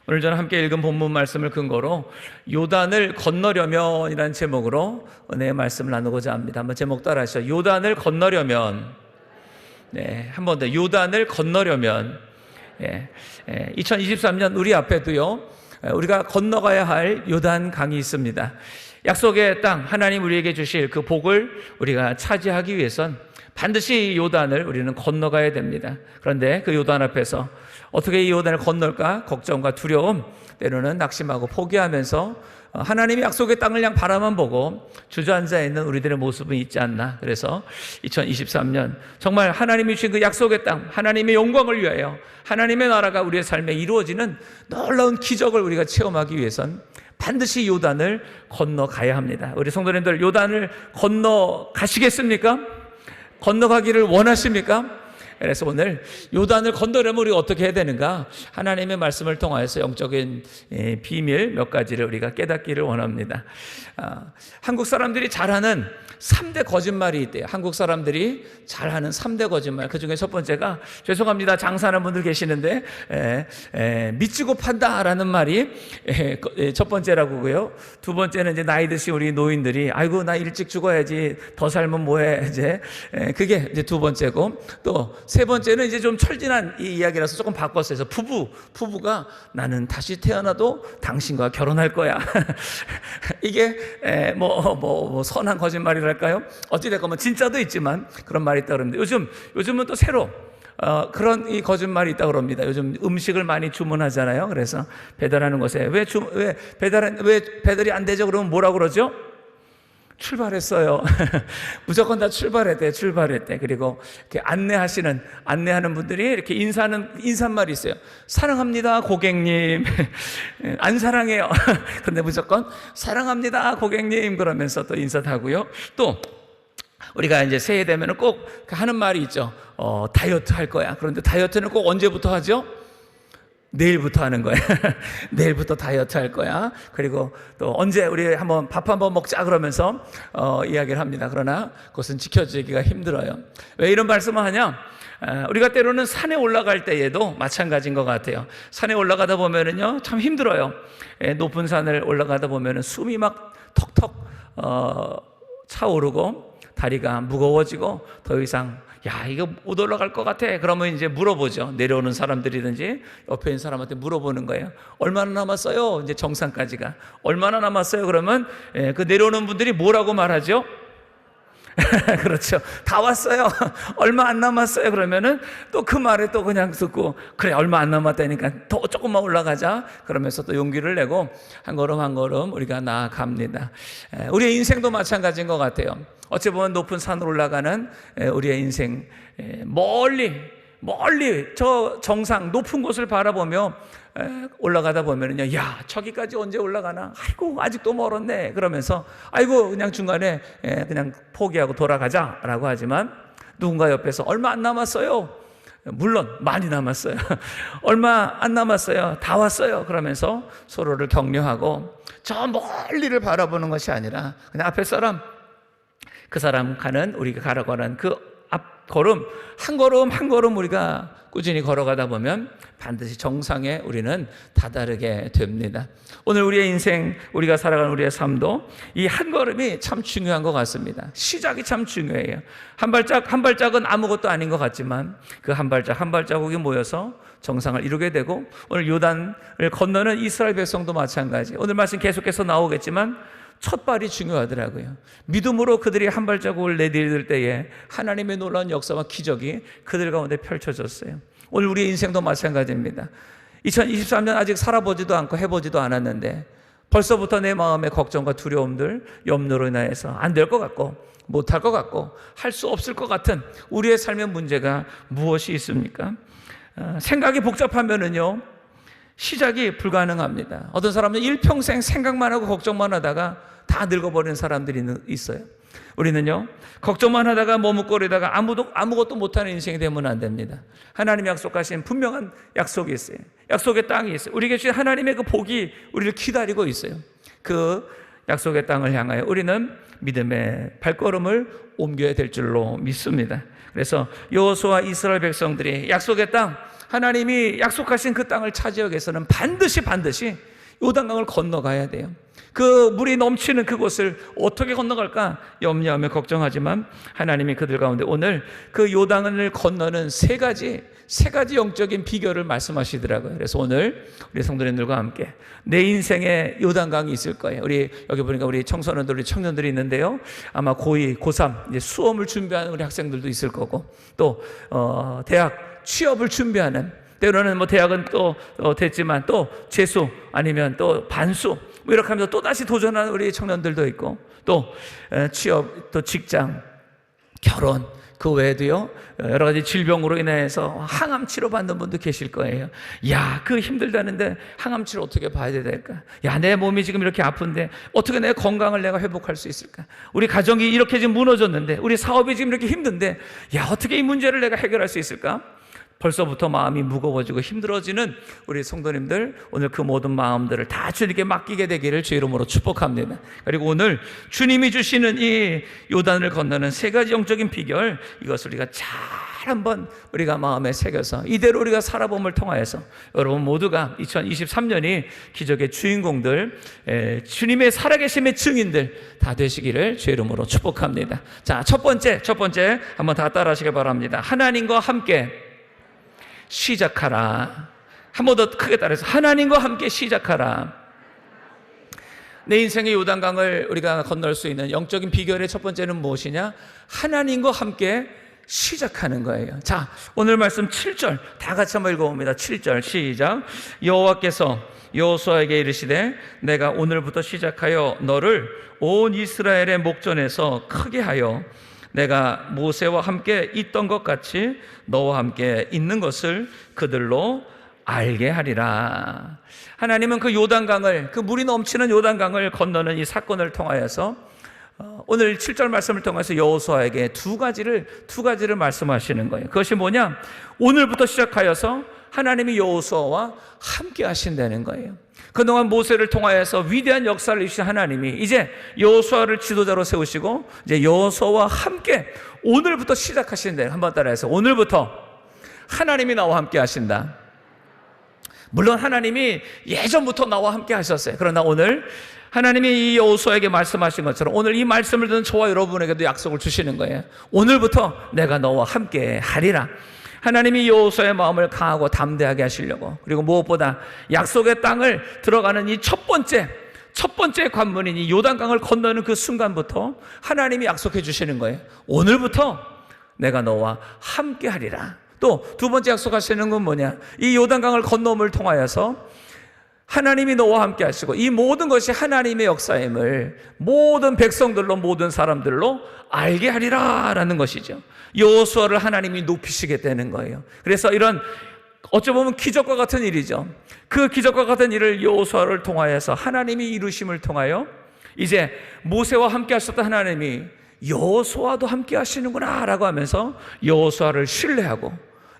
오늘 저는 함께 읽은 본문 말씀을 근거로 요단을 건너려면이라는 제목으로 은혜의 말씀을 나누고자 합니다. 한번 제목 따라 하시죠. 요단을 건너려면. 네, 한 번 더. 요단을 건너려면. 2023년 우리 앞에도요, 우리가 건너가야 할 요단 강이 있습니다. 약속의 땅, 하나님 우리에게 주실 그 복을 우리가 차지하기 위해선 반드시 요단을 우리는 건너가야 됩니다. 그런데 그 요단 앞에서 어떻게 이 요단을 건널까? 걱정과 두려움, 때로는 낙심하고 포기하면서 하나님의 약속의 땅을 그냥 바라만 보고 주저앉아 있는 우리들의 모습은 있지 않나. 그래서 2023년 정말 하나님이 주신 그 약속의 땅, 하나님의 영광을 위하여 하나님의 나라가 우리의 삶에 이루어지는 놀라운 기적을 우리가 체험하기 위해선 반드시 요단을 건너가야 합니다. 우리 성도님들, 요단을 건너가시겠습니까? 건너가기를 원하십니까? 그래서 오늘 요단을 건너려면 우리가 어떻게 해야 되는가? 하나님의 말씀을 통하여서 영적인 비밀 몇 가지를 우리가 깨닫기를 원합니다. 한국 사람들이 잘하는 3대 거짓말이 있대요. 한국 사람들이 잘하는 3대 거짓말. 그 중에 첫 번째가, 죄송합니다, 장사하는 분들 계시는데 미치고 판다라는 말이 첫 번째라고요. 두 번째는 이제 나이 드신 우리 노인들이 아이고 나 일찍 죽어야지, 더 살면 뭐해, 이제 그게 이제 두 번째고, 또 세 번째는 이제 좀 철진한 이 이야기라서 조금 바꿨어요. 그래서 부부가 나는 다시 태어나도 당신과 결혼할 거야. 이게 뭐 선한 거짓말이랄까요? 어찌됐건 뭐 진짜도 있지만 그런 말이 있다 그럽니다. 요즘은 또 새로 그런 이 거짓말이 있다고 그럽니다. 요즘 음식을 많이 주문하잖아요. 그래서 배달하는 것에 왜 배달이 안 되죠? 그러면 뭐라고 그러죠? 출발했어요. 무조건 다 출발했대. 그리고 이렇게 안내하는 분들이 이렇게 인사말이 있어요. 사랑합니다, 고객님. 안 사랑해요. 그런데 무조건 사랑합니다, 고객님. 그러면서 또 인사도 하고요. 또 우리가 이제 새해 되면은 꼭 하는 말이 있죠. 다이어트 할 거야. 그런데 다이어트는 꼭 언제부터 하죠? 내일부터 하는 거야. 내일부터 다이어트 할 거야. 그리고 또 언제 우리 밥 한번 먹자 그러면서 이야기를 합니다. 그러나 그것은 지켜지기가 힘들어요. 왜 이런 말씀을 하냐? 우리가 때로는 산에 올라갈 때에도 마찬가지인 것 같아요. 산에 올라가다 보면은요, 참 힘들어요. 높은 산을 올라가다 보면은 숨이 막 턱턱 차오르고 다리가 무거워지고 더 이상 이거 못 올라갈 것 같아. 그러면 이제 물어보죠. 내려오는 사람들이든지 옆에 있는 사람한테 물어보는 거예요. 얼마나 남았어요? 이제 정상까지가. 얼마나 남았어요? 그러면 그 내려오는 분들이 뭐라고 말하죠? 그렇죠. 다 왔어요. 얼마 안 남았어요. 그러면은 또 그 말에 또 그냥 듣고, 그래, 얼마 안 남았다니까 더 조금만 올라가자. 그러면서 또 용기를 내고 한 걸음 한 걸음 우리가 나아갑니다. 우리의 인생도 마찬가지인 것 같아요. 어찌 보면 높은 산으로 올라가는 우리의 인생, 멀리 저 정상 높은 곳을 바라보며 올라가다 보면은요, 저기까지 언제 올라가나? 아이고, 아직도 멀었네. 그러면서 아이고, 그냥 중간에 그냥 포기하고 돌아가자라고 하지만, 누군가 옆에서 얼마 안 남았어요. 물론 많이 남았어요. 얼마 안 남았어요. 다 왔어요. 그러면서 서로를 격려하고 저 멀리를 바라보는 것이 아니라 그냥 앞에 사람, 그 사람 우리가 가라고 하는 그 앞 걸음 한 걸음 우리가 꾸준히 걸어가다 보면 반드시 정상에 우리는 다다르게 됩니다. 오늘 우리의 인생, 우리가 살아가는 우리의 삶도 이 한 걸음이 참 중요한 것 같습니다. 시작이 참 중요해요. 한 발짝은 아무것도 아닌 것 같지만 그 한 발자국이 모여서 정상을 이루게 되고, 오늘 요단을 건너는 이스라엘 백성도 마찬가지. 오늘 말씀 계속해서 나오겠지만 첫 발이 중요하더라고요. 믿음으로 그들이 한 발자국을 내디딜 때에 하나님의 놀라운 역사와 기적이 그들 가운데 펼쳐졌어요. 오늘 우리의 인생도 마찬가지입니다. 2023년 아직 살아보지도 않고 해보지도 않았는데 벌써부터 내 마음의 걱정과 두려움들, 염려로 인하여서 안 될 것 같고 못할 것 같고 할 수 없을 것 같은 우리의 삶의 문제가 무엇이 있습니까? 생각이 복잡하면은요, 시작이 불가능합니다. 어떤 사람은 일평생 생각만 하고 걱정만 하다가 다 늙어버리는 사람들이 있어요. 우리는요, 걱정만 하다가 머뭇거리다가 아무것도 못하는 인생이 되면 안 됩니다. 하나님이 약속하신 분명한 약속이 있어요. 약속의 땅이 있어요. 우리에게 주신 하나님의 그 복이 우리를 기다리고 있어요. 그 약속의 땅을 향하여 우리는 믿음의 발걸음을 옮겨야 될 줄로 믿습니다. 그래서 여호수아와 이스라엘 백성들이 약속의 땅, 하나님이 약속하신 그 땅을 차지하기 위해서는 반드시 요단강을 건너가야 돼요. 그 물이 넘치는 그곳을 어떻게 건너갈까 염려하며 걱정하지만 하나님이 그들 가운데 오늘 그 요단을 건너는 세 가지 영적인 비결을 말씀하시더라고요. 그래서 오늘 우리 성도님들과 함께 내 인생에 요단강이 있을 거예요. 우리 여기 보니까 우리 청소년들, 우리 청년들이 있는데요. 아마 고2, 고3 이제 수험을 준비하는 우리 학생들도 있을 거고 또 대학 취업을 준비하는, 때로는 뭐 대학은 또 됐지만 또 재수 아니면 또 반수 뭐 이렇게 하면서 또 다시 도전하는 우리 청년들도 있고 또 취업, 또 직장, 결혼, 그 외에도요 여러 가지 질병으로 인해서 항암 치료 받는 분도 계실 거예요. 야, 그 힘들다는데 항암 치료 어떻게 받아야 될까? 야, 내 몸이 지금 이렇게 아픈데 어떻게 내 건강을 내가 회복할 수 있을까? 우리 가정이 이렇게 지금 무너졌는데, 우리 사업이 지금 이렇게 힘든데, 야, 어떻게 이 문제를 내가 해결할 수 있을까? 벌써부터 마음이 무거워지고 힘들어지는 우리 성도님들, 오늘 그 모든 마음들을 다 주님께 맡기게 되기를 주의 이름으로 축복합니다. 그리고 오늘 주님이 주시는 이 요단을 건너는 세 가지 영적인 비결, 이것을 우리가 잘 한번 우리가 마음에 새겨서 이대로 우리가 살아봄을 통하여서 여러분 모두가 2023년이 기적의 주인공들, 주님의 살아계심의 증인들 다 되시기를 주의 이름으로 축복합니다. 자, 첫 번째 한번 다 따라 하시길 바랍니다. 하나님과 함께 시작하라. 한 번 더 크게 따라해서 하나님과 함께 시작하라. 내 인생의 요단강을 우리가 건널 수 있는 영적인 비결의 첫 번째는 무엇이냐? 하나님과 함께 시작하는 거예요. 자, 오늘 말씀 7절 다 같이 한번 읽어봅니다. 7절 시작. 여호와께서 여호수아에게 이르시되 내가 오늘부터 시작하여 너를 온 이스라엘의 목전에서 크게 하여 내가 모세와 함께 있던 것 같이 너와 함께 있는 것을 그들로 알게 하리라. 하나님은 그 요단강을, 그 물이 넘치는 요단강을 건너는 이 사건을 통하여서 오늘 7절 말씀을 통해서 여호수아에게 두 가지를 말씀하시는 거예요. 그것이 뭐냐? 오늘부터 시작하여서 하나님이 여호수아와 함께 하신다는 거예요. 그동안 모세를 통하여서 위대한 역사를 이루신 하나님이 이제 여호수아를 지도자로 세우시고 이제 여호수아와 함께 오늘부터 시작하신다. 한번 따라해서 오늘부터 하나님이 나와 함께 하신다. 물론 하나님이 예전부터 나와 함께 하셨어요. 그러나 오늘 하나님이 이 여호수아에게 말씀하신 것처럼 오늘 이 말씀을 듣는 저와 여러분에게도 약속을 주시는 거예요. 오늘부터 내가 너와 함께 하리라. 하나님이 여호수아의 마음을 강하고 담대하게 하시려고, 그리고 무엇보다 약속의 땅을 들어가는 이 첫 번째 관문인 이 요단강을 건너는 그 순간부터 하나님이 약속해 주시는 거예요. 오늘부터 내가 너와 함께 하리라. 또 두 번째 약속하시는 건 뭐냐? 이 요단강을 건너음을 통하여서 하나님이 너와 함께 하시고 이 모든 것이 하나님의 역사임을 모든 백성들로, 모든 사람들로 알게 하리라 라는 것이죠. 여호수아를 하나님이 높이시게 되는 거예요. 그래서 이런 어찌 보면 기적과 같은 일이죠. 그 기적과 같은 일을 여호수아를 통하여서 하나님이 이루심을 통하여 이제 모세와 함께 하셨던 하나님이 여호수아도 함께 하시는구나 라고 하면서 여호수아를 신뢰하고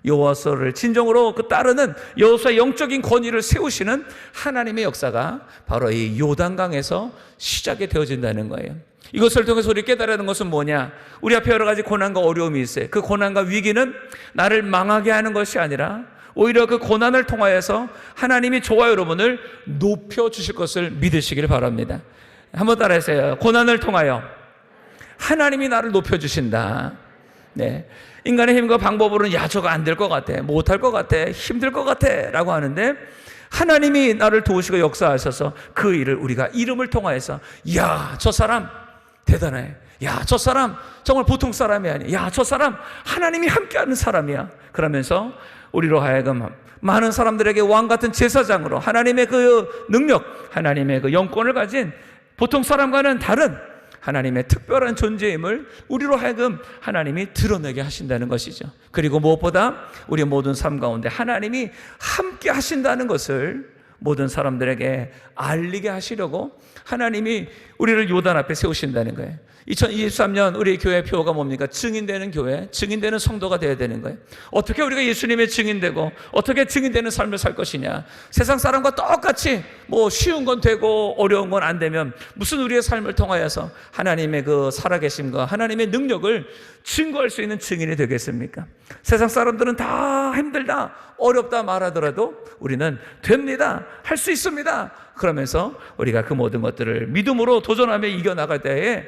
여호수아를 진정으로 그 따르는 여호수아의 영적인 권위를 세우시는 하나님의 역사가 바로 이 요단강에서 시작이 되어진다는 거예요. 이것을 통해서 우리 깨달아는 것은 뭐냐? 우리 앞에 여러 가지 고난과 어려움이 있어요. 그 고난과 위기는 나를 망하게 하는 것이 아니라 오히려 그 고난을 통하여서 하나님이 저와 여러분을 높여주실 것을 믿으시길 바랍니다. 한번 따라하세요. 고난을 통하여 하나님이 나를 높여주신다. 네. 인간의 힘과 방법으로는 야, 저거 안 될 것 같아, 못할 것 같아, 힘들 것 같아 라고 하는데 하나님이 나를 도우시고 역사하셔서 그 일을 우리가 이름을 통하여서 야, 저 사람 대단해, 야, 저 사람 정말 보통 사람이 아니야, 야, 저 사람 하나님이 함께하는 사람이야. 그러면서 우리로 하여금 많은 사람들에게 왕같은 제사장으로 하나님의 그 능력, 하나님의 그 영권을 가진 보통 사람과는 다른 하나님의 특별한 존재임을 우리로 하여금 하나님이 드러내게 하신다는 것이죠. 그리고 무엇보다 우리 모든 삶 가운데 하나님이 함께 하신다는 것을 모든 사람들에게 알리게 하시려고 하나님이 우리를 요단 앞에 세우신다는 거예요. 2023년 우리 교회 표어가 뭡니까? 증인되는 교회, 증인되는 성도가 되어야 되는 거예요. 어떻게 우리가 예수님의 증인되고 어떻게 증인되는 삶을 살 것이냐? 세상 사람과 똑같이 뭐 쉬운 건 되고 어려운 건 안 되면 무슨 우리의 삶을 통하여서 하나님의 그 살아계심과 하나님의 능력을 증거할 수 있는 증인이 되겠습니까? 세상 사람들은 다 힘들다, 어렵다 말하더라도 우리는 됩니다, 할 수 있습니다 그러면서 우리가 그 모든 것들을 믿음으로 도전하며 이겨나갈 때에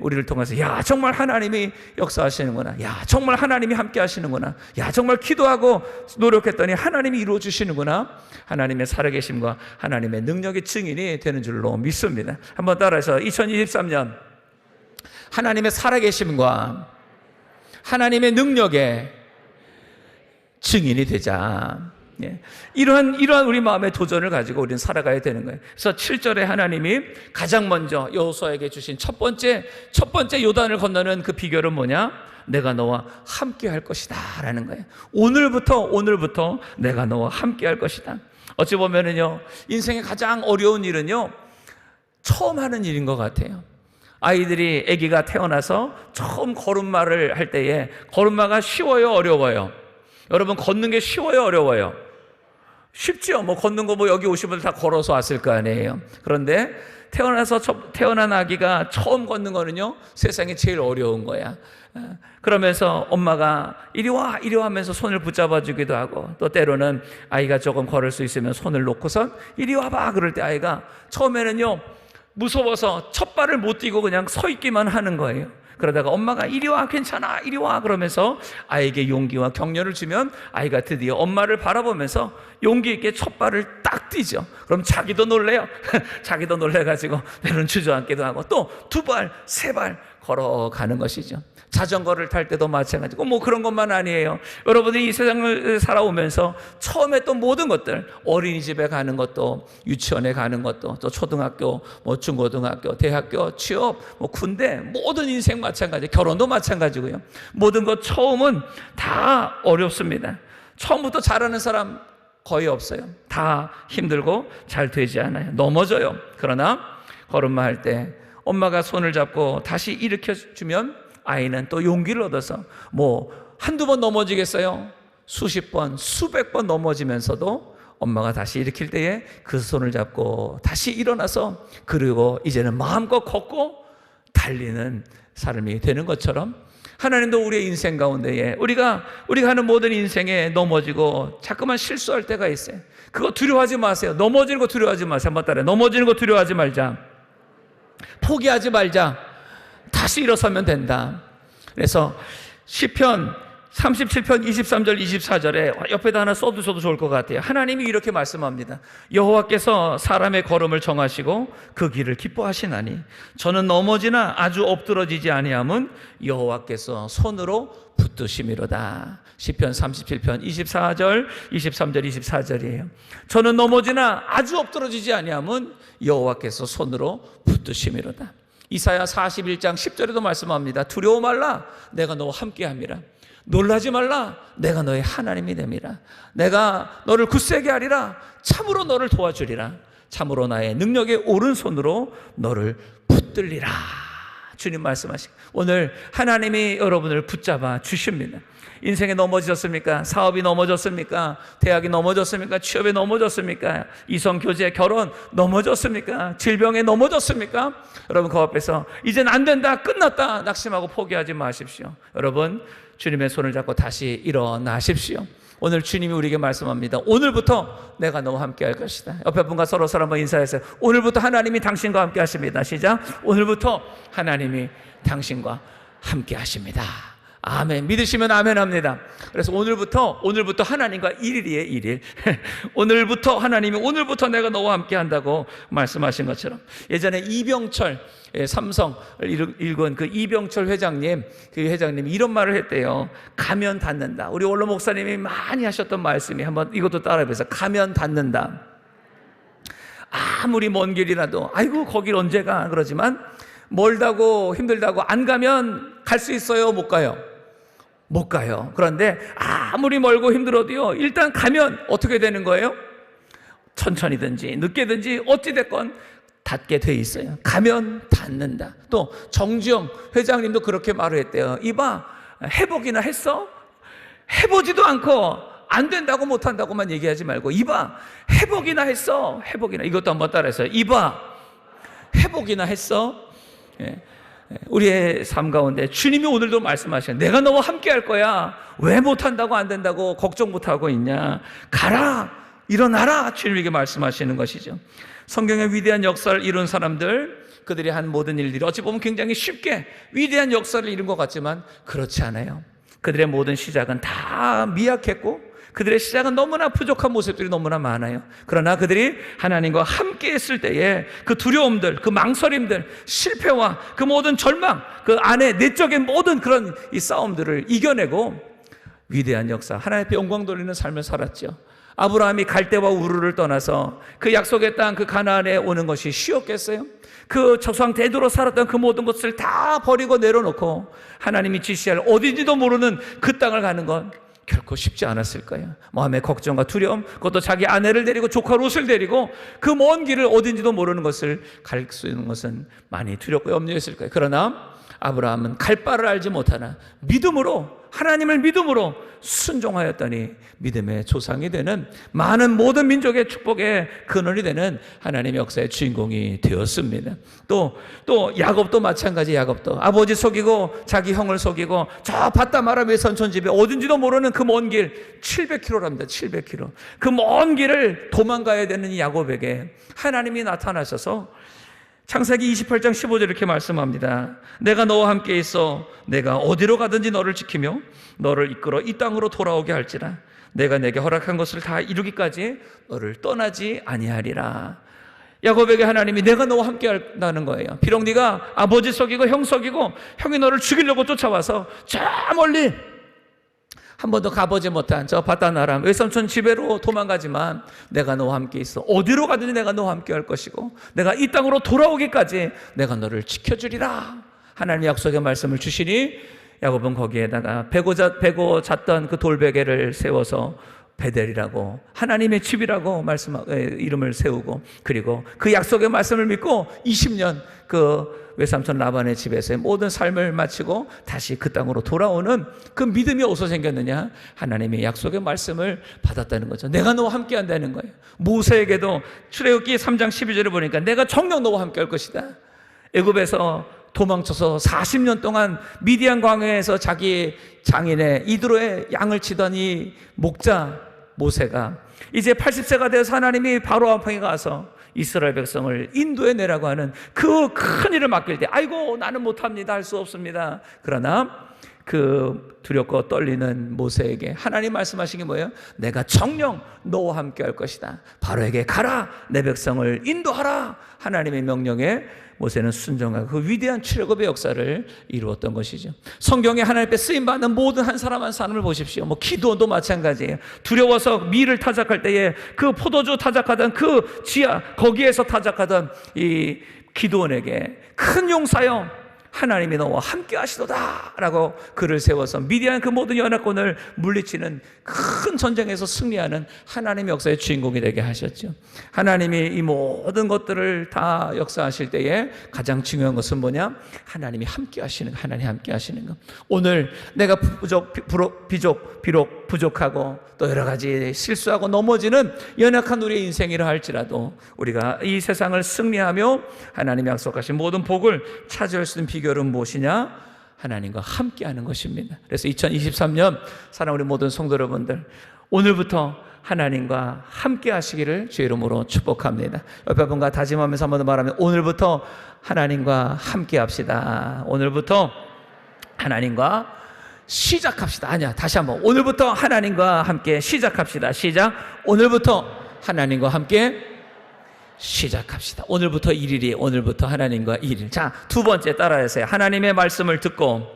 우리를 통해서 야 정말 하나님이 역사하시는구나, 야 정말 하나님이 함께 하시는구나, 야 정말 기도하고 노력했더니 하나님이 이루어 주시는구나, 하나님의 살아계심과 하나님의 능력의 증인이 되는 줄로 믿습니다. 한번 따라해서 2023년 하나님의 살아계심과 하나님의 능력의 증인이 되자. 이러한 우리 마음의 도전을 가지고 우리는 살아가야 되는 거예요. 그래서 7절에 하나님이 가장 먼저 여호수아에게 주신 첫 번째 요단을 건너는 그 비결은 뭐냐? 내가 너와 함께 할 것이다 라는 거예요. 오늘부터 내가 너와 함께 할 것이다. 어찌 보면은요, 인생의 가장 어려운 일은요, 처음 하는 일인 것 같아요. 아기가 태어나서 처음 걸음마를 할 때에 걸음마가 쉬워요, 어려워요? 여러분, 걷는 게 쉬워요, 어려워요? 쉽죠. 뭐 걷는 거 뭐 여기 오신 분들 다 걸어서 왔을 거 아니에요. 그런데 태어난 아기가 처음 걷는 거는요, 세상에 제일 어려운 거야. 그러면서 엄마가 이리 와 하면서 손을 붙잡아 주기도 하고, 또 때로는 아이가 조금 걸을 수 있으면 손을 놓고선 이리 와봐 그럴 때 아이가 처음에는요 무서워서 첫 발을 못 띄고 그냥 서 있기만 하는 거예요. 그러다가 엄마가 이리 와, 괜찮아, 이리 와 그러면서 아이에게 용기와 격려를 주면 아이가 드디어 엄마를 바라보면서 용기 있게 첫 발을 딱 뛰죠. 그럼 자기도 놀래요. 자기도 놀래가지고 때로는 주저앉기도 하고 또 두 발, 세 발 걸어가는 것이죠. 자전거를 탈 때도 마찬가지고 뭐 그런 것만 아니에요. 여러분들이 이 세상을 살아오면서 처음에 또 모든 것들, 어린이집에 가는 것도, 유치원에 가는 것도, 또 초등학교, 뭐 중고등학교, 대학교, 취업, 뭐 군대, 모든 인생 마찬가지, 결혼도 마찬가지고요. 모든 것 처음은 다 어렵습니다. 처음부터 잘하는 사람 거의 없어요. 다 힘들고 잘 되지 않아요. 넘어져요. 그러나 걸음마 할 때 엄마가 손을 잡고 다시 일으켜주면 아이는 또 용기를 얻어서 뭐 한두 번 넘어지겠어요? 수십 번, 수백 번 넘어지면서도 엄마가 다시 일으킬 때에 그 손을 잡고 다시 일어나서 그리고 이제는 마음껏 걷고 달리는 사람이 되는 것처럼 하나님도 우리의 인생 가운데에 우리가 하는 모든 인생에 넘어지고 자꾸만 실수할 때가 있어요. 그거 두려워하지 마세요. 넘어지는 거 두려워하지 마세요. 한번 따라해. 넘어지는 거 두려워하지 말자. 포기하지 말자. 다시 일어서면 된다. 그래서 시편 37편 23절 24절에 옆에다 하나 써두셔도 좋을 것 같아요. 하나님이 이렇게 말씀합니다. 여호와께서 사람의 걸음을 정하시고 그 길을 기뻐하시나니 저는 넘어지나 아주 엎드러지지 아니함은 여호와께서 손으로 붙드심이로다. 시편 37편 24절 23절 24절이에요. 저는 넘어지나 아주 엎드러지지 아니함은 여호와께서 손으로 붙드심이로다. 이사야 41장 10절에도 말씀합니다. 두려워 말라, 내가 너와 함께함이라. 놀라지 말라, 내가 너의 하나님이 됨이라. 내가 너를 굳세게 하리라. 참으로 너를 도와주리라. 참으로 나의 능력의 오른손으로 너를 붙들리라. 주님 말씀하시고 오늘 하나님이 여러분을 붙잡아 주십니다. 인생에 넘어지셨습니까? 사업이 넘어졌습니까? 대학이 넘어졌습니까? 취업에 넘어졌습니까? 이성 교제, 결혼 넘어졌습니까? 질병에 넘어졌습니까? 여러분 그 앞에서 이젠 안 된다, 끝났다 낙심하고 포기하지 마십시오. 여러분 주님의 손을 잡고 다시 일어나십시오. 오늘 주님이 우리에게 말씀합니다. 오늘부터 내가 너와 함께 할 것이다. 옆에 분과 서로 한번 인사해서 오늘부터 하나님이 당신과 함께 하십니다. 시작. 오늘부터 하나님이 당신과 함께 하십니다. 아멘. 믿으시면 아멘 합니다. 그래서 오늘부터 하나님과 1일이에요, 1일. 오늘부터 하나님이 오늘부터 내가 너와 함께 한다고 말씀하신 것처럼 예전에 이병철 삼성을 일군 그 이병철 회장님, 그 회장님이 이런 말을 했대요. 가면 닿는다. 우리 원로 목사님이 많이 하셨던 말씀이 한번 이것도 따라해보세요. 가면 닿는다. 아무리 먼 길이라도 아이고 거길 언제 가 그러지만 멀다고 힘들다고 안 가면 갈 수 있어요, 못 가요? 못 가요. 그런데 아무리 멀고 힘들어도요, 일단 가면 어떻게 되는 거예요? 천천히든지 늦게든지 어찌됐건 닿게 돼 있어요. 가면 닿는다. 또 정주영 회장님도 그렇게 말을 했대요. 이봐, 해보기나 했어? 해보지도 않고 안 된다고 못한다고만 얘기하지 말고 이봐, 회복이나 했어. 회복이나. 이것도 한번 따라해서요. 이봐, 회복이나 했어. 예. 우리의 삶 가운데 주님이 오늘도 말씀하시는, 내가 너와 함께 할 거야. 왜 못한다고 안 된다고 걱정 못하고 있냐. 가라, 일어나라. 주님에게 말씀하시는 것이죠. 성경의 위대한 역사를 이룬 사람들, 그들이 한 모든 일들이 어찌 보면 굉장히 쉽게 위대한 역사를 이룬 것 같지만 그렇지 않아요. 그들의 모든 시작은 다 미약했고 그들의 시작은 너무나 부족한 모습들이 너무나 많아요. 그러나 그들이 하나님과 함께 했을 때에 그 두려움들, 그 망설임들, 실패와 그 모든 절망, 그 안에 내적인 모든 그런 이 싸움들을 이겨내고 위대한 역사, 하나님 앞에 영광 돌리는 삶을 살았죠. 아브라함이 갈대와 우르를 떠나서 그 약속의 땅, 그 가나안에 오는 것이 쉬웠겠어요? 그 조상 대대로 살았던 그 모든 것을 다 버리고 내려놓고 하나님이 지시할 어딘지도 모르는 그 땅을 가는 건 결코 쉽지 않았을 거예요. 마음의 걱정과 두려움, 그것도 자기 아내를 데리고 조카 롯을 데리고 그 먼 길을 어딘지도 모르는 것을 갈 수 있는 것은 많이 두렵고 염려했을 거예요. 그러나 아브라함은 갈 바를 알지 못하나 믿음으로, 하나님을 믿음으로 순종하였더니 믿음의 조상이 되는, 많은 모든 민족의 축복의 근원이 되는 하나님의 역사의 주인공이 되었습니다. 또 야곱도 마찬가지. 야곱도 아버지 속이고 자기 형을 속이고 저 바담 아람의 선촌집에 어딘지도 모르는 그 먼 길, 700km랍니다. 700km. 그 먼 길을 도망가야 되는 이 야곱에게 하나님이 나타나셔서 창세기 28장 15절 이렇게 말씀합니다. 내가 너와 함께 있어 내가 어디로 가든지 너를 지키며 너를 이끌어 이 땅으로 돌아오게 할지라. 내가 내게 허락한 것을 다 이루기까지 너를 떠나지 아니하리라. 야곱에게 하나님이 내가 너와 함께 한다는 거예요. 비록 네가 아버지 속이고 형 속이고 형이 너를 죽이려고 쫓아와서 저 멀리 한 번도 가보지 못한 저 바단 아람 외삼촌 집에로 도망가지만 내가 너와 함께 있어. 어디로 가든지 내가 너와 함께 할 것이고 내가 이 땅으로 돌아오기까지 내가 너를 지켜주리라. 하나님의 약속의 말씀을 주시니 야곱은 거기에다가 베고 잤던 그 돌베개를 세워서 베델이라고, 하나님의 집이라고 이름을 세우고, 그리고 그 약속의 말씀을 믿고 20년 그 외삼촌 라반의 집에서의 모든 삶을 마치고 다시 그 땅으로 돌아오는 그 믿음이 어디서 생겼느냐? 하나님의 약속의 말씀을 받았다는 거죠. 내가 너와 함께 한다는 거예요. 모세에게도 출애굽기 3장 12절을 보니까 내가 정녕 너와 함께 할 것이다. 애굽에서 도망쳐서 40년 동안 미디안 광야에서 자기 장인의 이드로의 양을 치던 이 목자 모세가 이제 80세가 돼서 하나님이 바로 앞에 가서 이스라엘 백성을 인도해 내라고 하는 그 큰 일을 맡길 때 아이고 나는 못합니다, 할 수 없습니다. 그러나 그 두렵고 떨리는 모세에게 하나님 말씀하신 게 뭐예요? 내가 정녕 너와 함께 할 것이다. 바로에게 가라, 내 백성을 인도하라. 하나님의 명령에 모세는 순종하고 그 위대한 출애굽의 역사를 이루었던 것이죠. 성경에 하나님 앞에 쓰임받는 모든 한 사람 한 사람을 보십시오. 기도원도 마찬가지예요. 두려워서 밀을 타작할 때에 그 포도주 타작하던 그 지하, 거기에서 타작하던 이 기도원에게 큰 용사여 하나님이 너와 함께 하시도다 라고 글을 세워서 미디안 그 모든 연합군을 물리치는 큰 전쟁에서 승리하는 하나님의 역사의 주인공이 되게 하셨죠. 하나님이 이 모든 것들을 다 역사하실 때에 가장 중요한 것은 뭐냐? 하나님이 함께 하시는 것, 하나님이 함께 하시는 것. 오늘 내가 비록 부족하고 또 여러 가지 실수하고 넘어지는 연약한 우리의 인생이라 할지라도 우리가 이 세상을 승리하며 하나님이 약속하신 모든 복을 차지할 수 있는 비결은 무엇이냐? 하나님과 함께하는 것입니다. 그래서 2023년 사랑하는 우리 모든 성도 여러분들, 오늘부터 하나님과 함께 하시기를 주의 이름으로 축복합니다. 옆에 분과 다짐하면서 한번 더 말하면, 오늘부터 하나님과 함께 합시다. 오늘부터 하나님과 시작합시다. 아니야, 다시 한번. 오늘부터 하나님과 함께 시작합시다. 시작. 오늘부터 하나님과 함께 시작합시다. 오늘부터 1일이 오늘부터 하나님과 1일. 자, 두 번째 따라해서요. 하나님의 말씀을 듣고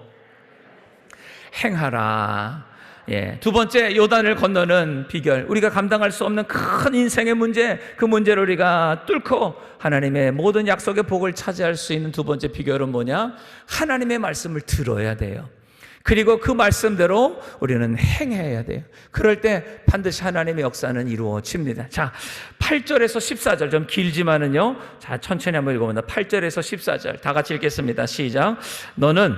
행하라. 예, 두 번째 요단을 건너는 비결, 우리가 감당할 수 없는 큰 인생의 문제, 그 문제를 우리가 뚫고 하나님의 모든 약속의 복을 차지할 수 있는 두 번째 비결은 뭐냐? 하나님의 말씀을 들어야 돼요. 그리고 그 말씀대로 우리는 행해야 돼요. 그럴 때 반드시 하나님의 역사는 이루어집니다. 자, 8절에서 14절 좀 길지만은요, 자, 천천히 한번 읽어봅니다. 8절에서 14절 다 같이 읽겠습니다. 시작. 너는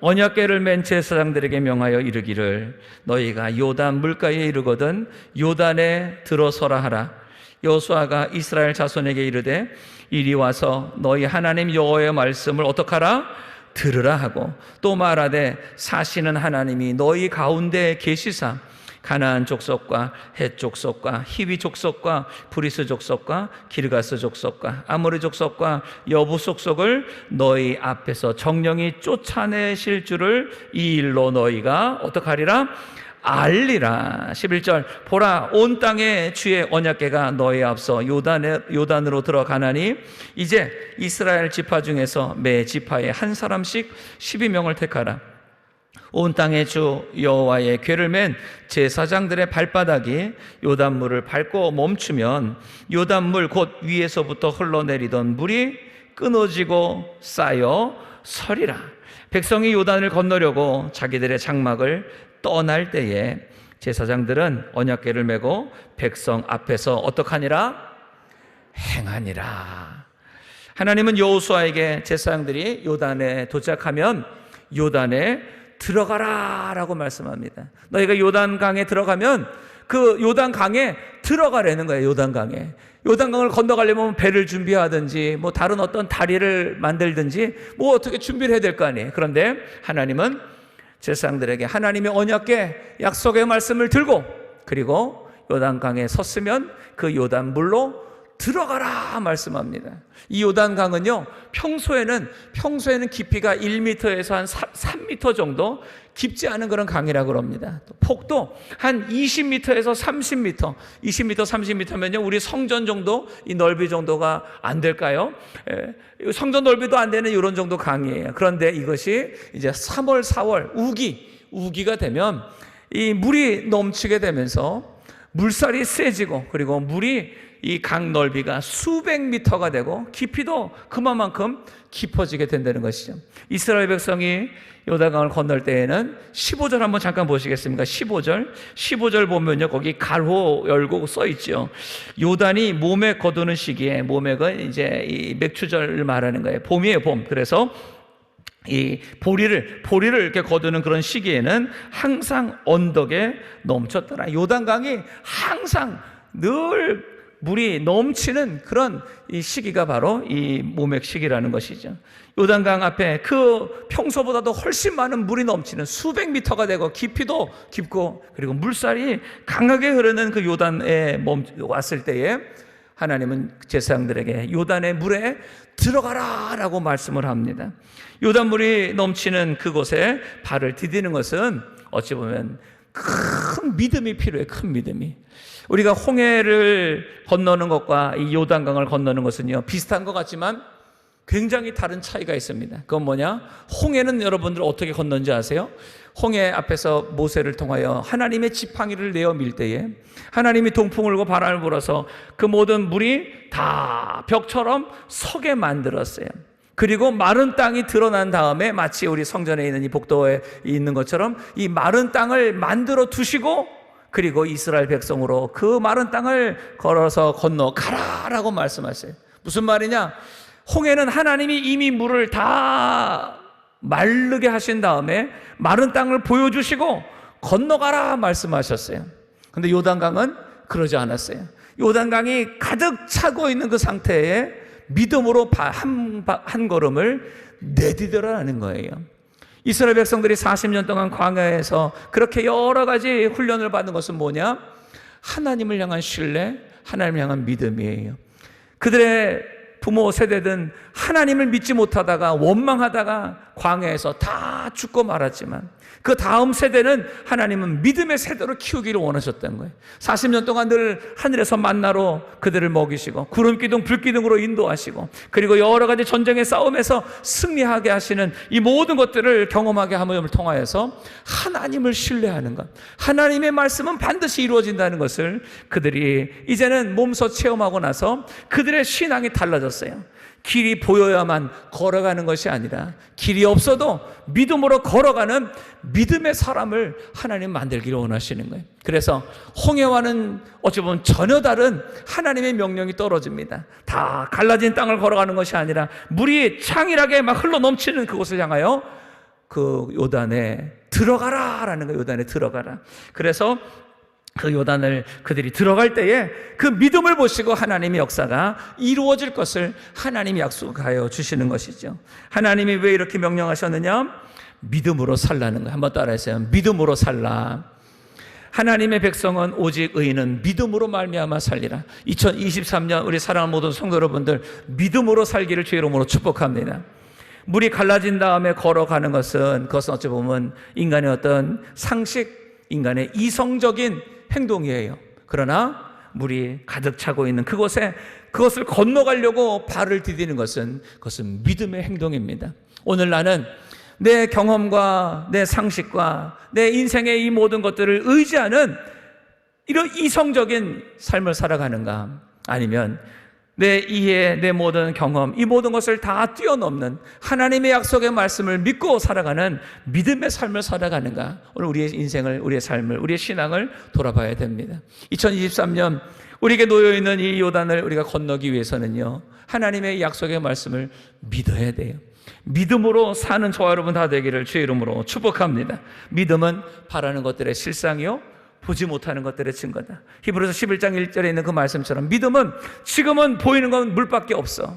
언약궤를 맨 제사장들에게 명하여 이르기를 너희가 요단 물가에 이르거든 요단에 들어서라 하라. 여호수아가 이스라엘 자손에게 이르되 이리 와서 너희 하나님 여호와의 말씀을 어떡하라? 들으라 하고 또 말하되 사시는 하나님이 너희 가운데 계시사 가나안 족속과 헷 족속과 히위 족속과 브리스 족속과 기르가스 족속과 아모리 족속과 여부 족속을 너희 앞에서 정령이 쫓아내실 줄을 이 일로 너희가 어떡하리라? 알리라. 11절 보라 온 땅에 주의 언약궤가 너희 앞서 요단으로 들어가나니 이제 이스라엘 지파 중에서 매 지파에 한 사람씩 12명을 택하라. 온 땅의 주 여호와의 궤를 맨 제사장들의 발바닥이 요단물을 밟고 멈추면 요단물 곧 위에서부터 흘러내리던 물이 끊어지고 쌓여 서리라. 백성이 요단을 건너려고 자기들의 장막을 떠날 때에 제사장들은 언약궤를 메고 백성 앞에서 어떡하니라? 행하니라. 하나님은 여호수아에게 제사장들이 요단에 도착하면 요단에 들어가라 라고 말씀합니다. 너희가 요단강에 들어가면 그 요단강에 들어가라는 거예요. 요단강에. 요단강을 건너가려면 배를 준비하든지 뭐 다른 어떤 다리를 만들든지 뭐 어떻게 준비를 해야 될 거 아니에요. 그런데 하나님은 제사장들에게 하나님의 언약궤 약속의 말씀을 들고 그리고 요단강에 섰으면 그 요단물로 들어가라 말씀합니다. 이 요단강은요 평소에는 깊이가 1m에서 한 3m 정도 깊지 않은 그런 강이라고 합니다. 폭도 한 20m에서 30m 20m 30m면요 우리 성전 정도 이 넓이 정도가 안 될까요? 성전 넓이도 안 되는 이런 정도 강이에요. 그런데 이것이 이제 3월 4월 우기가 되면 이 물이 넘치게 되면서 물살이 세지고 그리고 물이 이 강 넓이가 수백 미터가 되고 깊이도 그만큼 깊어지게 된다는 것이죠. 이스라엘 백성이 요단강을 건널 때에는 15절 한번 잠깐 보시겠습니까? 15절 보면요 거기 가로 열고 써 있죠. 요단이 몸에 거두는 시기에, 몸액은 이제 이 맥추절을 말하는 거예요. 봄이에요, 봄. 그래서 이 보리를 이렇게 거두는 그런 시기에는 항상 언덕에 넘쳤더라. 요단강이 항상 늘 물이 넘치는 그런 이 시기가 바로 이 모맥 시기라는 것이죠. 요단강 앞에 그 평소보다도 훨씬 많은 물이 넘치는 수백 미터가 되고 깊이도 깊고 그리고 물살이 강하게 흐르는 그 요단에 왔을 때에 하나님은 제사장들에게 요단의 물에 들어가라 라고 말씀을 합니다. 요단물이 넘치는 그곳에 발을 디디는 것은 어찌 보면 큰 믿음이 필요해요. 큰 믿음이. 우리가 홍해를 건너는 것과 이 요단강을 건너는 것은요 비슷한 것 같지만 굉장히 다른 차이가 있습니다. 그건 뭐냐? 홍해는 여러분들 어떻게 건넌지 아세요? 홍해 앞에서 모세를 통하여 하나님의 지팡이를 내어 밀 때에 하나님이 동풍을 불고 바람을 불어서 그 모든 물이 다 벽처럼 서게 만들었어요. 그리고 마른 땅이 드러난 다음에 마치 우리 성전에 있는 이 복도에 있는 것처럼 이 마른 땅을 만들어 두시고 그리고 이스라엘 백성으로 그 마른 땅을 걸어서 건너가라라고 말씀하세요. 무슨 말이냐? 홍해는 하나님이 이미 물을 다 마르게 하신 다음에 마른 땅을 보여주시고 건너가라 말씀하셨어요. 그런데 요단강은 그러지 않았어요. 요단강이 가득 차고 있는 그 상태에 믿음으로 한 걸음을 내디뎌라는 거예요. 이스라엘 백성들이 40년 동안 광야에서 그렇게 여러 가지 훈련을 받는 것은 뭐냐? 하나님을 향한 신뢰, 하나님을 향한 믿음이에요. 그들의 부모 세대든 하나님을 믿지 못하다가 원망하다가 광야에서 다 죽고 말았지만 그 다음 세대는 하나님은 믿음의 세대로 키우기를 원하셨던 거예요. 40년 동안 늘 하늘에서 만나로 그들을 먹이시고 구름기둥 불기둥으로 인도하시고 그리고 여러 가지 전쟁의 싸움에서 승리하게 하시는 이 모든 것들을 경험하게 함을 통하여서 하나님을 신뢰하는 것, 하나님의 말씀은 반드시 이루어진다는 것을 그들이 이제는 몸소 체험하고 나서 그들의 신앙이 달라졌어요. 길이 보여야만 걸어가는 것이 아니라 길이 없어도 믿음으로 걸어가는 믿음의 사람을 하나님 만들기를 원하시는 거예요. 그래서 홍해와는 어찌 보면 전혀 다른 하나님의 명령이 떨어집니다. 다 갈라진 땅을 걸어가는 것이 아니라 물이 창일하게 막 흘러 넘치는 그곳을 향하여 그 요단에 들어가라라는 거예요. 요단에 들어가라. 그래서 그 요단을 그들이 들어갈 때에 그 믿음을 보시고 하나님의 역사가 이루어질 것을 하나님이 약속하여 주시는 것이죠. 하나님이 왜 이렇게 명령하셨느냐? 믿음으로 살라는 거예요. 한번 따라해주세요. 믿음으로 살라. 하나님의 백성은 오직 의인은 믿음으로 말미암아 살리라. 2023년 우리 사랑하는 모든 성도 여러분들, 믿음으로 살기를 주의 이름으로 축복합니다. 물이 갈라진 다음에 걸어가는 그것은 어찌 보면 인간의 어떤 상식, 인간의 이성적인 행동이에요. 그러나 물이 가득 차고 있는 그곳에 그것을 건너가려고 발을 디디는 그것은 믿음의 행동입니다. 오늘 나는 내 경험과 내 상식과 내 인생의 이 모든 것들을 의지하는 이런 이성적인 삶을 살아가는가? 아니면 내 이해, 내 모든 경험, 이 모든 것을 다 뛰어넘는 하나님의 약속의 말씀을 믿고 살아가는 믿음의 삶을 살아가는가? 오늘 우리의 인생을, 우리의 삶을, 우리의 신앙을 돌아봐야 됩니다. 2023년 우리에게 놓여있는 이 요단을 우리가 건너기 위해서는요, 하나님의 약속의 말씀을 믿어야 돼요. 믿음으로 사는 저와 여러분 다 되기를 주의 이름으로 축복합니다. 믿음은 바라는 것들의 실상이요, 보지 못하는 것들의 증거다. 히브리서 11장 1절에 있는 그 말씀처럼 믿음은 지금은 보이는 건 물밖에 없어.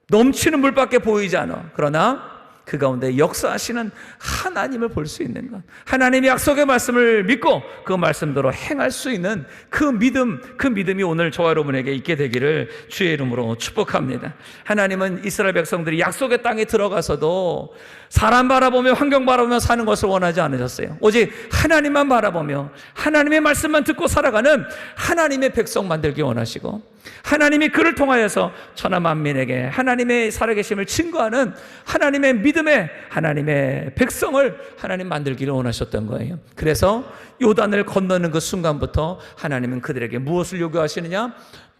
넘치는 물밖에 보이지 않아. 그러나 그 가운데 역사하시는 하나님을 볼 수 있는 것, 하나님의 약속의 말씀을 믿고 그 말씀대로 행할 수 있는 그 믿음이 오늘 저와 여러분에게 있게 되기를 주의 이름으로 축복합니다. 하나님은 이스라엘 백성들이 약속의 땅에 들어가서도 사람 바라보며 환경 바라보며 사는 것을 원하지 않으셨어요. 오직 하나님만 바라보며 하나님의 말씀만 듣고 살아가는 하나님의 백성 만들기 원하시고, 하나님이 그를 통하여서 천하 만민에게 하나님의 살아계심을 증거하는 하나님의 믿음의 하나님의 백성을 하나님 만들기를 원하셨던 거예요. 그래서 요단을 건너는 그 순간부터 하나님은 그들에게 무엇을 요구하시느냐?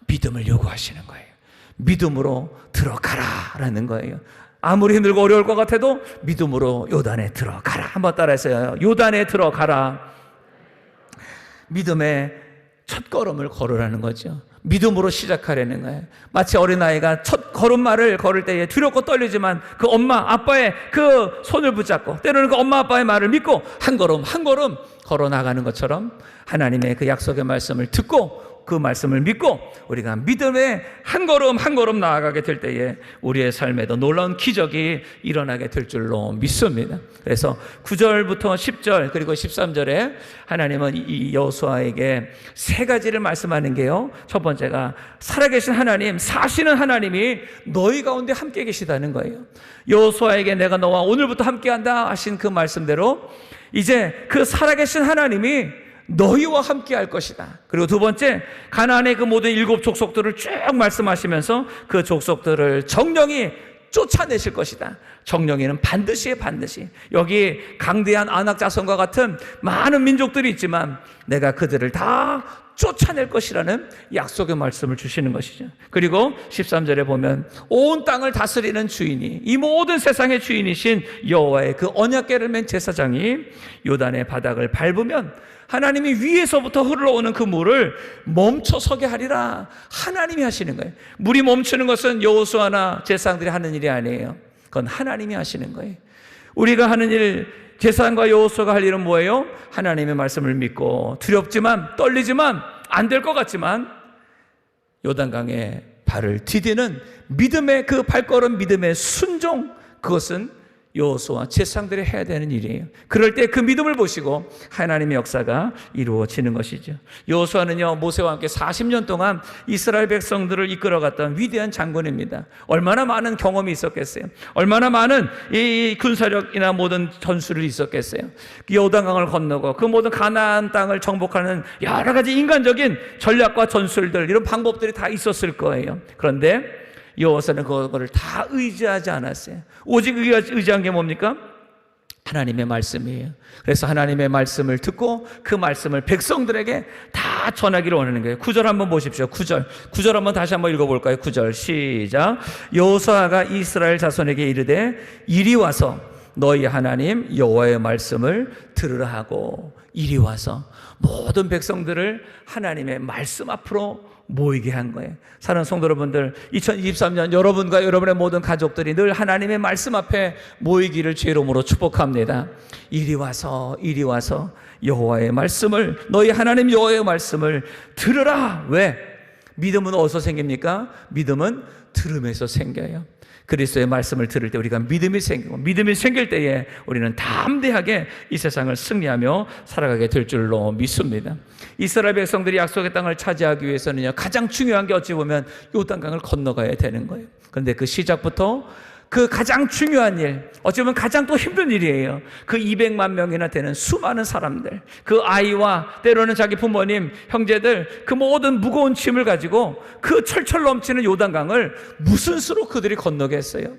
믿음을 요구하시는 거예요. 믿음으로 들어가라라는 거예요. 아무리 힘들고 어려울 것 같아도 믿음으로 요단에 들어가라. 한번 따라해서요. 요단에 들어가라. 믿음의 첫 걸음을 걸으라는 거죠. 믿음으로 시작하려는 거예요. 마치 어린아이가 첫 걸음마를 걸을 때에 두렵고 떨리지만 그 엄마, 아빠의 그 손을 붙잡고 때로는 그 엄마, 아빠의 말을 믿고 한 걸음 한 걸음 걸어 나가는 것처럼 하나님의 그 약속의 말씀을 듣고 그 말씀을 믿고 우리가 믿음의 한 걸음 한 걸음 나아가게 될 때에 우리의 삶에도 놀라운 기적이 일어나게 될 줄로 믿습니다. 그래서 9절부터 10절 그리고 13절에 하나님은 이 여호수아에게 세 가지를 말씀하는 게요, 첫 번째가 살아계신 하나님, 사시는 하나님이 너희 가운데 함께 계시다는 거예요. 여호수아에게 내가 너와 오늘부터 함께한다 하신 그 말씀대로 이제 그 살아계신 하나님이 너희와 함께 할 것이다. 그리고 두 번째, 가나안의 그 모든 7 족속들을 쭉 말씀하시면서 그 족속들을 정령이 쫓아내실 것이다. 정령이는 반드시 여기 강대한 아낙 자손과 같은 많은 민족들이 있지만 내가 그들을 다 쫓아낼 것이라는 약속의 말씀을 주시는 것이죠. 그리고 13절에 보면 온 땅을 다스리는 주인이, 이 모든 세상의 주인이신 여호와의 그 언약궤를 맨 제사장이 요단의 바닥을 밟으면 하나님이 위에서부터 흘러오는 그 물을 멈춰서게 하리라. 하나님이 하시는 거예요. 물이 멈추는 것은 여호수아나 제사장들이 하는 일이 아니에요. 그건 하나님이 하시는 거예요. 우리가 하는 일, 제사장과 여호수아가 할 일은 뭐예요? 하나님의 말씀을 믿고 두렵지만 떨리지만 안 될 것 같지만 요단강에 발을 디디는 믿음의 그 발걸음, 믿음의 순종, 그것은 여호수아 제사장들이 해야 되는 일이에요. 그럴 때 그 믿음을 보시고 하나님의 역사가 이루어지는 것이죠. 여호수아는요, 모세와 함께 40년 동안 이스라엘 백성들을 이끌어갔던 위대한 장군입니다. 얼마나 많은 경험이 있었겠어요. 얼마나 많은 이 군사력이나 모든 전술이 있었겠어요. 요단강을 건너고 그 모든 가나안 땅을 정복하는 여러 가지 인간적인 전략과 전술들, 이런 방법들이 다 있었을 거예요. 그런데 여호수아는 그거를 다 의지하지 않았어요. 오직 의지한 게 뭡니까? 하나님의 말씀이에요. 그래서 하나님의 말씀을 듣고 그 말씀을 백성들에게 다 전하기를 원하는 거예요. 9절 한번 보십시오. 9절 한번 다시 한번 읽어볼까요? 9절 시작. 여호수아가 이스라엘 자손에게 이르되 이리 와서 너희 하나님 여호와의 말씀을 들으라 하고, 이리 와서 모든 백성들을 하나님의 말씀 앞으로 모이게 한 거예요. 사랑하는 성도 여러분들, 2023년 여러분과 여러분의 모든 가족들이 늘 하나님의 말씀 앞에 모이기를 주의 이름으로 축복합니다. 이리 와서 여호와의 말씀을, 너희 하나님 여호와의 말씀을 들으라. 왜? 믿음은 어디서 생깁니까? 믿음은 들음에서 생겨요. 그리스도의 말씀을 들을 때 우리가 믿음이 생기고, 믿음이 생길 때에 우리는 담대하게 이 세상을 승리하며 살아가게 될 줄로 믿습니다. 이스라엘 백성들이 약속의 땅을 차지하기 위해서는요, 가장 중요한 게 어찌 보면 요단강을 건너가야 되는 거예요. 그런데 그 시작부터 그 가장 중요한 일, 어찌 보면 가장 또 힘든 일이에요. 그 200만 명이나 되는 수많은 사람들, 그 아이와 때로는 자기 부모님, 형제들, 그 모든 무거운 짐을 가지고 그 철철 넘치는 요단강을 무슨 수로 그들이 건너겠어요?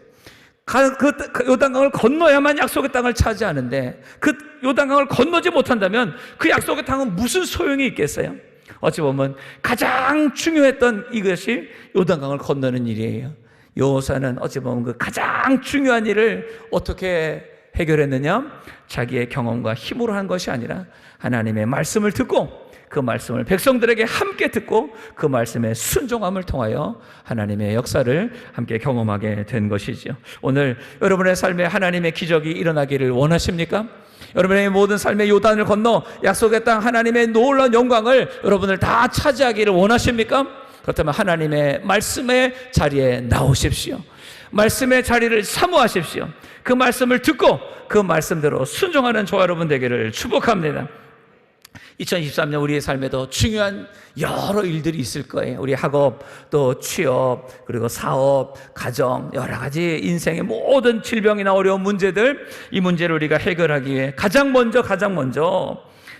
그 요단강을 건너야만 약속의 땅을 차지하는데, 그 요단강을 건너지 못한다면 그 약속의 땅은 무슨 소용이 있겠어요? 어찌 보면 가장 중요했던 이것이 요단강을 건너는 일이에요. 여호사는 어찌 보면 그 가장 중요한 일을 어떻게 해결했느냐? 자기의 경험과 힘으로 한 것이 아니라 하나님의 말씀을 듣고, 그 말씀을 백성들에게 함께 듣고 그 말씀의 순종함을 통하여 하나님의 역사를 함께 경험하게 된 것이죠. 오늘 여러분의 삶에 하나님의 기적이 일어나기를 원하십니까? 여러분의 모든 삶의 요단을 건너 약속의 땅 하나님의 놀라운 영광을 여러분을 다 차지하기를 원하십니까? 그렇다면 하나님의 말씀의 자리에 나오십시오. 말씀의 자리를 사모하십시오. 그 말씀을 듣고 그 말씀대로 순종하는 저와 여러분 되기를 축복합니다. 2023년 우리의 삶에도 중요한 여러 일들이 있을 거예요. 우리 학업, 또 취업, 그리고 사업, 가정, 여러 가지 인생의 모든 질병이나 어려운 문제들, 이 문제를 우리가 해결하기 위해 가장 먼저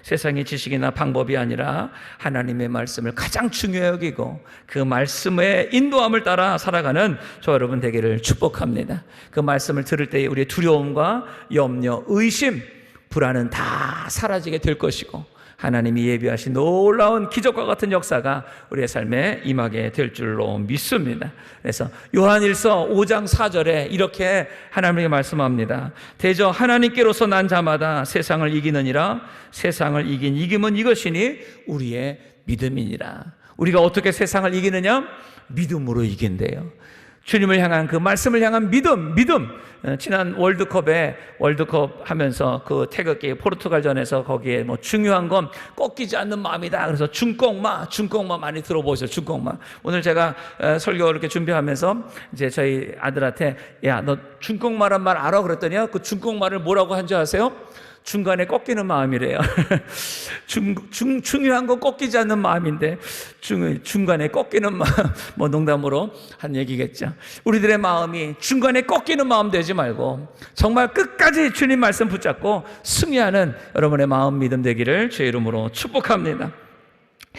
세상의 지식이나 방법이 아니라 하나님의 말씀을 가장 중요히 여기고 그 말씀의 인도함을 따라 살아가는 저 여러분 되기를 축복합니다. 그 말씀을 들을 때에 우리의 두려움과 염려, 의심, 불안은 다 사라지게 될 것이고, 하나님이 예비하신 놀라운 기적과 같은 역사가 우리의 삶에 임하게 될 줄로 믿습니다. 그래서 요한일서 5장 4절에 이렇게 하나님이 말씀합니다. 대저 하나님께로서 난 자마다 세상을 이기느니라. 세상을 이긴 이김은 이것이니 우리의 믿음이니라. 우리가 어떻게 세상을 이기느냐? 믿음으로 이긴대요. 주님을 향한 그 말씀을 향한 믿음. 지난 월드컵 하면서 그 태극기 포르투갈전에서 거기에 뭐 중요한 건 꺾이지 않는 마음이다. 그래서 중꺾마 많이 들어보셨죠? 중꺾마. 오늘 제가 설교 이렇게 준비하면서 이제 저희 아들한테, 야, 너 중꺾마란 말 알아? 그랬더니요, 그 중꺾마를 뭐라고 한 줄 아세요? 중간에 꺾이는 마음이래요. 중요한 건 꺾이지 않는 마음인데 중간에 꺾이는 마음, 뭐 농담으로 한 얘기겠죠. 우리들의 마음이 중간에 꺾이는 마음 되지 말고 정말 끝까지 주님 말씀 붙잡고 승리하는 여러분의 마음 믿음 되기를 주의 이름으로 축복합니다.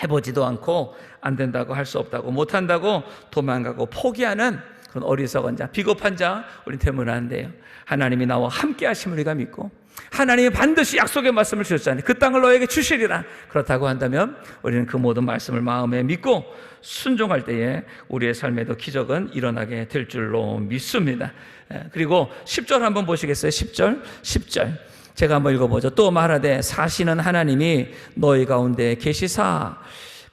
해보지도 않고 안 된다고, 할 수 없다고, 못한다고 도망가고 포기하는 그런 어리석은 자, 비겁한 자 우리 되면 안 돼요. 하나님이 나와 함께 하심을 우리가 믿고, 하나님이 반드시 약속의 말씀을 주셨잖아요. 그 땅을 너에게 주시리라. 그렇다고 한다면 우리는 그 모든 말씀을 마음에 믿고 순종할 때에 우리의 삶에도 기적은 일어나게 될 줄로 믿습니다. 그리고 10절 한번 보시겠어요? 10절 제가 한번 읽어보죠. 또 말하되 사시는 하나님이 너희 가운데 계시사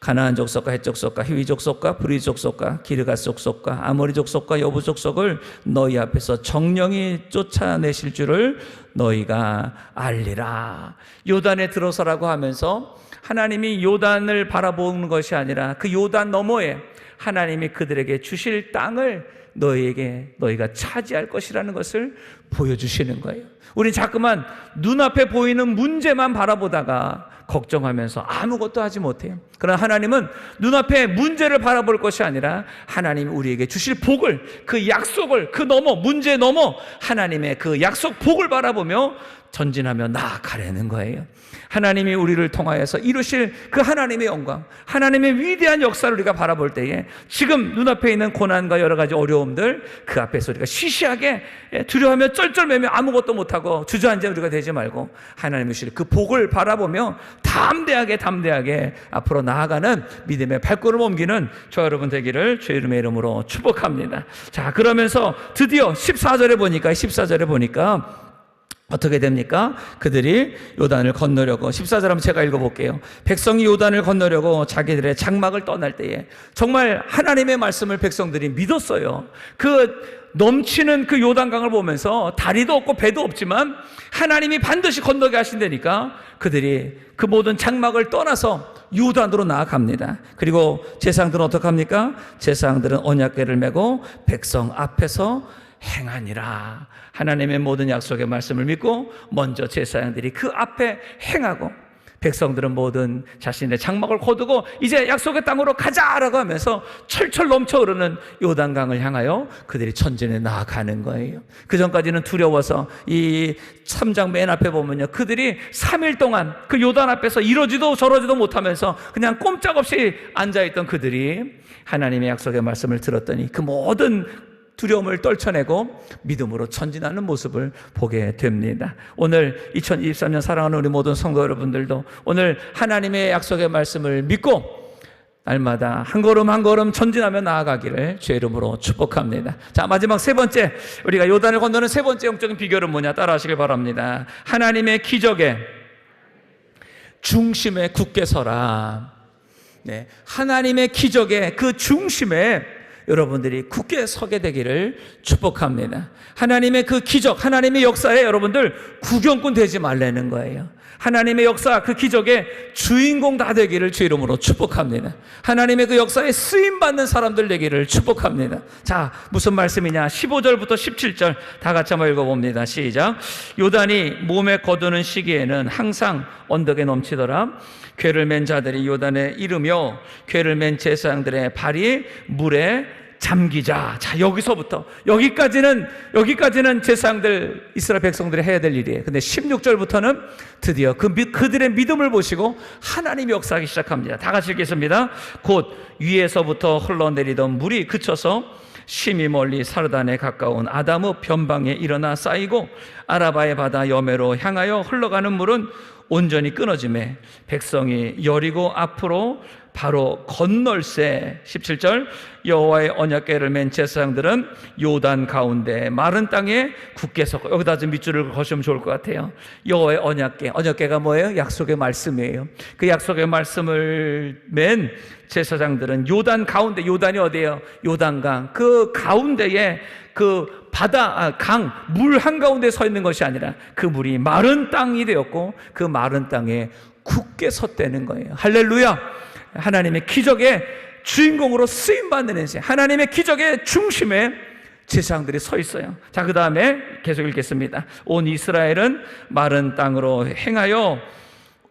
가나안 족속과 헷 족속과 히위 족속과 브리 족속과 기르가 족속과 아모리 족속과 여부 족속을 너희 앞에서 정령이 쫓아내실 줄을 너희가 알리라. 요단에 들어서라고 하면서 하나님이 요단을 바라보는 것이 아니라 그 요단 너머에 하나님이 그들에게 주실 땅을 너희가 차지할 것이라는 것을 보여주시는 거예요. 우린 자꾸만 눈앞에 보이는 문제만 바라보다가 걱정하면서 아무것도 하지 못해요. 그러나 하나님은 눈앞에 문제를 바라볼 것이 아니라 하나님이 우리에게 주실 복을, 그 약속을, 그 문제 넘어 하나님의 그 약속 복을 바라보며 전진하며 나아가려는 거예요. 하나님이 우리를 통하여서 이루실 그 하나님의 영광, 하나님의 위대한 역사를 우리가 바라볼 때에 지금 눈앞에 있는 고난과 여러 가지 어려움들 그 앞에서 우리가 시시하게 두려워하며 쩔쩔매며 아무것도 못하고 주저앉아 우리가 되지 말고 하나님이 주실 그 복을 바라보며 담대하게 앞으로 나아가는 믿음의 발걸음 옮기는 저 여러분 되기를 주의 이름으로 축복합니다. 자, 그러면서 드디어 14절에 보니까 어떻게 됩니까? 그들이 요단을 건너려고 14절 한번 제가 읽어볼게요. 백성이 요단을 건너려고 자기들의 장막을 떠날 때에 정말 하나님의 말씀을 백성들이 믿었어요. 그 넘치는 그 요단강을 보면서 다리도 없고 배도 없지만 하나님이 반드시 건너게 하신다니까 그들이 그 모든 장막을 떠나서 요단으로 나아갑니다. 그리고 제사장들은 어떻게 합니까? 제사장들은 언약궤를 메고 백성 앞에서 행하니라. 하나님의 모든 약속의 말씀을 믿고 먼저 제사장들이 그 앞에 행하고 백성들은 모든 자신의 장막을 거두고 이제 약속의 땅으로 가자라고 하면서 철철 넘쳐 흐르는 요단강을 향하여 그들이 전진해 나아가는 거예요. 그 전까지는 두려워서 이 3장 맨 앞에 보면요, 그들이 3일 동안 그 요단 앞에서 이러지도 저러지도 못하면서 그냥 꼼짝없이 앉아있던 그들이 하나님의 약속의 말씀을 들었더니 그 모든 두려움을 떨쳐내고 믿음으로 전진하는 모습을 보게 됩니다. 오늘 2023년 사랑하는 우리 모든 성도 여러분들도 오늘 하나님의 약속의 말씀을 믿고 날마다 한 걸음 한 걸음 전진하며 나아가기를 주의 이름으로 축복합니다. 자, 마지막 세 번째, 우리가 요단을 건너는 세 번째 영적인 비결은 뭐냐? 따라 하시길 바랍니다. 하나님의 기적의 중심에 굳게 서라. 네, 하나님의 기적의 그 중심에 여러분들이 굳게 서게 되기를 축복합니다. 하나님의 그 기적, 하나님의 역사에 여러분들 구경꾼 되지 말라는 거예요. 하나님의 역사, 그 기적의 주인공 다 되기를 주 이름으로 축복합니다. 하나님의 그 역사에 쓰임받는 사람들 되기를 축복합니다. 자, 무슨 말씀이냐? 15절부터 17절 다 같이 한번 읽어봅니다. 시작. 요단이 몸에 거두는 시기에는 항상 언덕에 넘치더라. 궤를 맨 자들이 요단에 이르며 궤를 맨 제사장들의 발이 물에 잠기자. 자, 여기까지는 제사장들 이스라엘 백성들이 해야 될 일이에요. 근데 16절부터는 드디어 그들의 믿음을 보시고 하나님이 역사하기 시작합니다. 다 같이 읽겠습니다. 곧 위에서부터 흘러내리던 물이 그쳐서 심히 멀리 사르단에 가까운 아다무 변방에 일어나 쌓이고 아라바의 바다 여매로 향하여 흘러가는 물은 온전히 끊어지매 백성이 여리고 앞으로 바로 건널새. 17절 여호와의 언약궤를 맨 제사장들은 요단 가운데 마른 땅에 굳게 섰고, 여기다 좀 밑줄을 거시면 좋을 것 같아요. 여호와의 언약궤가 뭐예요? 약속의 말씀이에요. 그 약속의 말씀을 맨 제사장들은 요단 가운데, 요단이 어디예요? 요단강 그 가운데에 그 강, 물 한가운데 서 있는 것이 아니라 그 물이 마른 땅이 되었고 그 마른 땅에 굳게 섰다는 거예요. 할렐루야. 하나님의 기적의 주인공으로 쓰임받는 인생, 하나님의 기적의 중심에 제사장들이 서 있어요. 자, 그 다음에 계속 읽겠습니다. 온 이스라엘은 마른 땅으로 행하여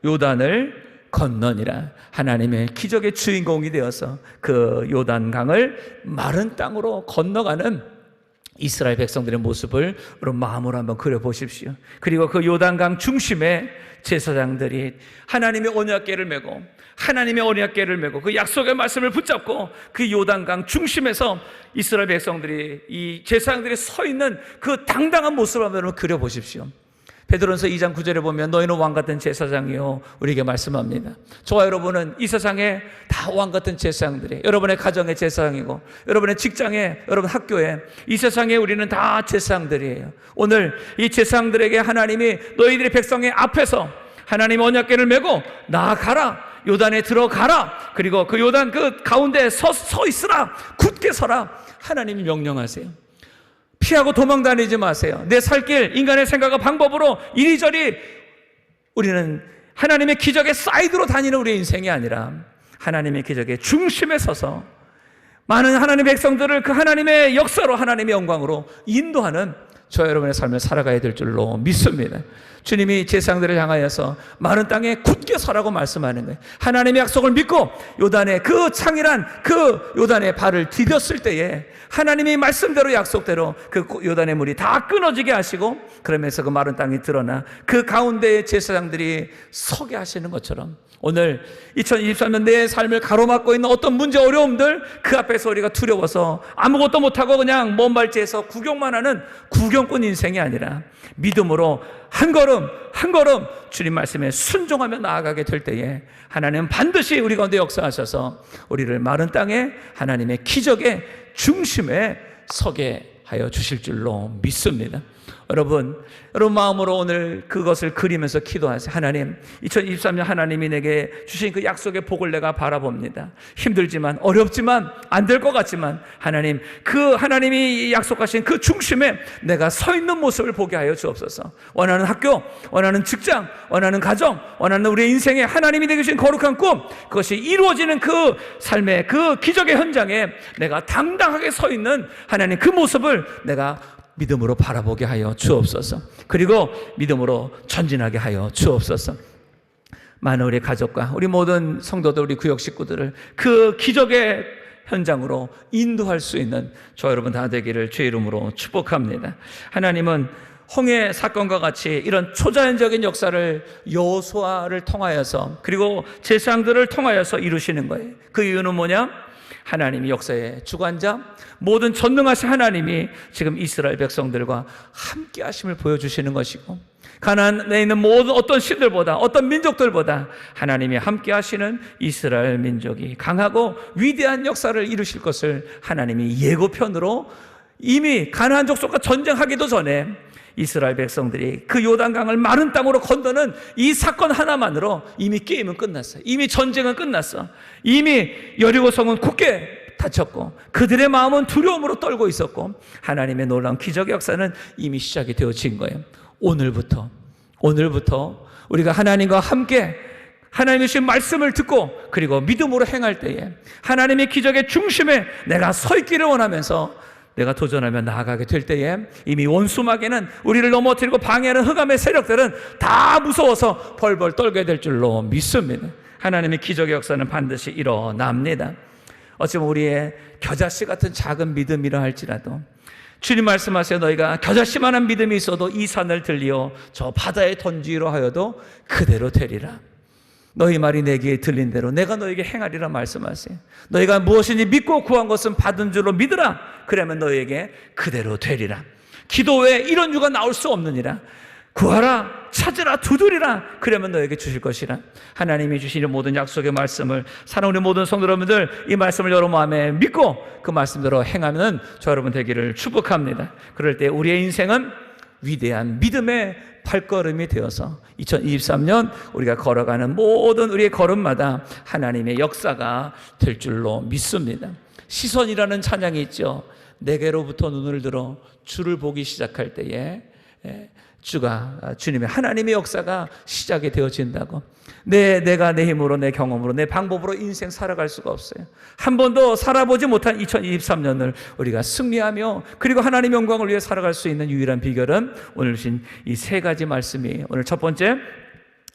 요단을 건너니라. 하나님의 기적의 주인공이 되어서 그 요단강을 마른 땅으로 건너가는 이스라엘 백성들의 모습을 여러분 마음으로 한번 그려보십시오. 그리고 그 요단강 중심에 제사장들이 하나님의 언약궤를 메고 그 약속의 말씀을 붙잡고 그 요단강 중심에서 이스라엘 백성들이, 이 제사장들이 서 있는 그 당당한 모습을 한번 그려보십시오. 베드로전서 2장 9절에 보면 너희는 왕같은 제사장이요 우리에게 말씀합니다. 저와 여러분은 이 세상에 다 왕같은 제사장들이에요. 여러분의 가정의 제사장이고 여러분의 직장에, 여러분 학교에, 이 세상에 우리는 다 제사장들이에요. 오늘 이 제사장들에게 하나님이 너희들의 백성의 앞에서 하나님의 언약궤를 메고 나아가라, 요단에 들어가라, 그리고 그 요단 그 가운데 서 있으라, 굳게 서라, 하나님이 명령하세요. 피하고 도망 다니지 마세요. 내 살 길, 인간의 생각과 방법으로 이리저리 우리는 하나님의 기적의 사이드로 다니는 우리의 인생이 아니라 하나님의 기적의 중심에 서서 많은 하나님의 백성들을 그 하나님의 역사로, 하나님의 영광으로 인도하는 저와 여러분의 삶을 살아가야 될 줄로 믿습니다. 주님이 제사장들을 향하여서 마른 땅에 굳게 서라고 말씀하는 거예요. 하나님의 약속을 믿고 요단의 그 창이란 그 요단의 발을 디뎠을 때에 하나님이 말씀대로, 약속대로 그 요단의 물이 다 끊어지게 하시고, 그러면서 그 마른 땅이 드러나 그 가운데에 제사장들이 서게 하시는 것처럼 오늘 2023년 내 삶을 가로막고 있는 어떤 문제, 어려움들, 그 앞에서 우리가 두려워서 아무것도 못하고 그냥 먼 발치에서 구경만 하는 구경꾼 인생이 아니라 믿음으로 한 걸음 한 걸음 주님 말씀에 순종하며 나아가게 될 때에 하나님은 반드시 우리 가운데 역사하셔서 우리를 마른 땅에 하나님의 기적의 중심에 서게 하여 주실 줄로 믿습니다. 여러분 마음으로 오늘 그것을 그리면서 기도하세요. 하나님, 2023년 하나님이 내게 주신 그 약속의 복을 내가 바라봅니다. 힘들지만, 어렵지만, 안 될 것 같지만 하나님, 그 하나님이 약속하신 그 중심에 내가 서 있는 모습을 보게 하여 주옵소서. 원하는 학교, 원하는 직장, 원하는 가정, 원하는 우리의 인생에 하나님이 내게 주신 거룩한 꿈, 그것이 이루어지는 그 삶의 그 기적의 현장에 내가 당당하게 서 있는 하나님 그 모습을 내가 믿음으로 바라보게 하여 주옵소서. 그리고 믿음으로 전진하게 하여 주옵소서. 많은 우리 가족과 우리 모든 성도들, 우리 구역 식구들을 그 기적의 현장으로 인도할 수 있는 저 여러분 다 되기를 주의 이름으로 축복합니다. 하나님은 홍해 사건과 같이 이런 초자연적인 역사를 여호수아를 통하여서, 그리고 제사장들을 통하여서 이루시는 거예요. 그 이유는 뭐냐? 하나님이 역사의 주관자, 모든 전능하신 하나님이 지금 이스라엘 백성들과 함께 하심을 보여주시는 것이고, 가나안에 있는 모든 어떤 신들보다, 어떤 민족들보다 하나님이 함께 하시는 이스라엘 민족이 강하고 위대한 역사를 이루실 것을 하나님이 예고편으로 이미 가나안 족속과 전쟁하기도 전에 이스라엘 백성들이 그 요단강을 마른 땅으로 건너는 이 사건 하나만으로 이미 게임은 끝났어요. 이미 전쟁은 끝났어. 이미 여리고성은 굳게 닫혔고 그들의 마음은 두려움으로 떨고 있었고 하나님의 놀라운 기적의 역사는 이미 시작이 되어진 거예요. 오늘부터 우리가 하나님과 함께 하나님의 주신 말씀을 듣고 그리고 믿음으로 행할 때에 하나님의 기적의 중심에 내가 서 있기를 원하면서 내가 도전하며 나아가게 될 때에 이미 원수마귀는 우리를 넘어뜨리고 방해하는 흑암의 세력들은 다 무서워서 벌벌 떨게 될 줄로 믿습니다. 하나님의 기적의 역사는 반드시 일어납니다. 어쩌면 우리의 겨자씨 같은 작은 믿음이라 할지라도 주님 말씀하세요. 너희가 겨자씨만한 믿음이 있어도 이 산을 들리어 저 바다에 던지려 하여도 그대로 되리라. 너희 말이 내게 들린 대로 내가 너에게 행하리라 말씀하세요. 너희가 무엇인지 믿고 구한 것은 받은 줄로 믿으라. 그러면 너희에게 그대로 되리라. 기도 외에 이런 유가 나올 수 없느니라. 구하라, 찾으라, 두드리라. 그러면 너에게 주실 것이라. 하나님이 주시는 모든 약속의 말씀을 사랑하는 우리 모든 성도 여러분들, 이 말씀을 여러 마음에 믿고 그 말씀대로 행하는 저 여러분 되기를 축복합니다. 그럴 때 우리의 인생은 위대한 믿음의 발걸음이 되어서 2023년 우리가 걸어가는 모든 우리의 걸음마다 하나님의 역사가 될 줄로 믿습니다. 시선이라는 찬양이 있죠. 내게로부터 눈을 들어 주를 보기 시작할 때에 주님의 하나님의 역사가 시작이 되어진다고. 내가 내 힘으로, 내 경험으로, 내 방법으로 인생 살아갈 수가 없어요. 한 번도 살아보지 못한 2023년을 우리가 승리하며 그리고 하나님의 영광을 위해 살아갈 수 있는 유일한 비결은 오늘 주신 이 세 가지 말씀이에요. 오늘 첫 번째,